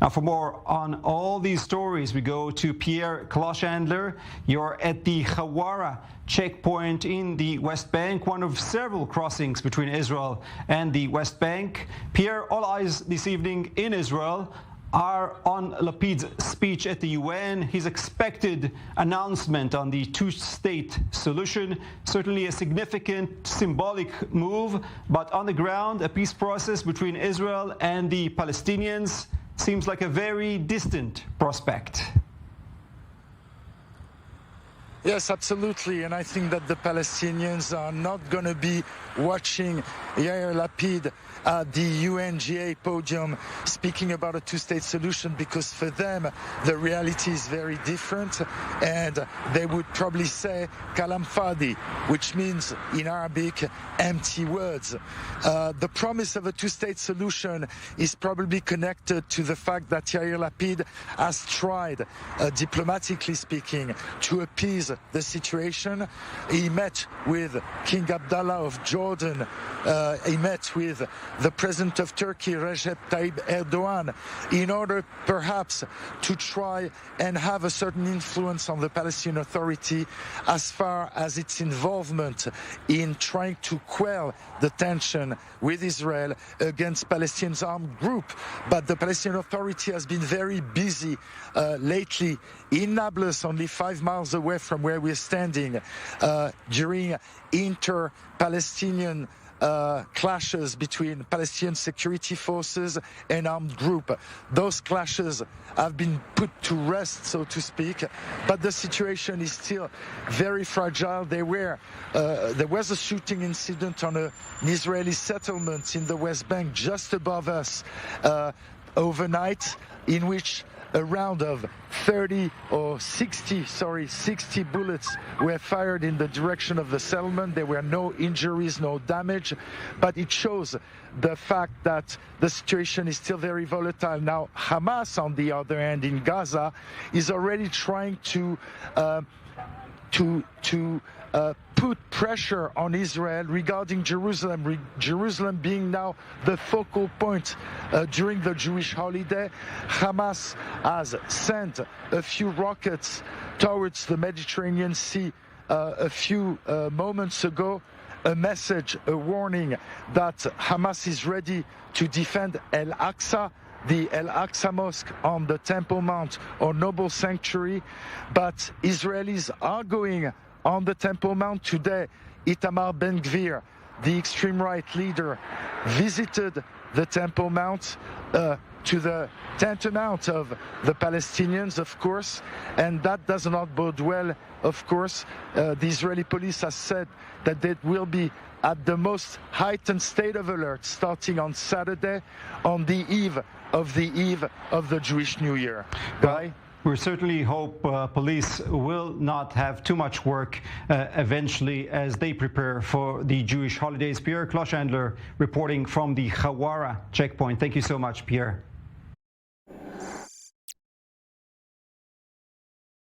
Now, for more on all these stories, we go to Pierre Klochendler. You're at the Hawara checkpoint in the West Bank, one of several crossings between Israel and the West Bank. Pierre, all eyes this evening in Israel are on Lapid's speech at the UN, his expected announcement on the two-state solution. Certainly a significant symbolic move, but on the ground, a peace process between Israel and the Palestinians seems like a very distant prospect. Yes, absolutely. And I think that the Palestinians are not going to be watching Yair Lapid at the UNGA podium speaking about a two-state solution, because for them the reality is very different, and they would probably say kalam fadi, which means in Arabic empty words. The promise of a two-state solution is probably connected to the fact that Yair Lapid has tried, diplomatically speaking, to appease the situation. He met with King Abdullah of Jordan. He met with the President of Turkey, Recep Tayyip Erdogan, in order perhaps to try and have a certain influence on the Palestinian Authority as far as its involvement in trying to quell the tension with Israel against Palestinians' armed group. But the Palestinian Authority has been very busy lately in Nablus, only 5 miles away from where we're standing, during inter-Palestinian clashes between Palestinian security forces and armed group. Those clashes have been put to rest, so to speak, but the situation is still very fragile. There was a shooting incident on an Israeli settlement in the West Bank just above us overnight, in which a round of 60 bullets were fired in the direction of the settlement. There were no injuries, no damage, but it shows the fact that the situation is still very volatile. Now, Hamas, on the other hand, in Gaza, is already trying to put pressure on Israel regarding Jerusalem. Jerusalem being now the focal point during the Jewish holiday. Hamas has sent a few rockets towards the Mediterranean Sea a few moments ago. A message, a warning that Hamas is ready to defend Al-Aqsa, the Al-Aqsa Mosque on the Temple Mount or Noble Sanctuary. But Israelis are going on the Temple Mount today. Itamar Ben-Gvir, the extreme right leader, visited the Temple Mount to the tantamount of the Palestinians, of course, and that does not bode well, of course. The Israeli police has said that they will be at the most heightened state of alert starting on Saturday, on the eve of the Jewish New Year. Guy? We certainly hope police will not have too much work eventually as they prepare for the Jewish holidays. Pierre Klochendler reporting from the Hawara checkpoint. Thank you so much, Pierre.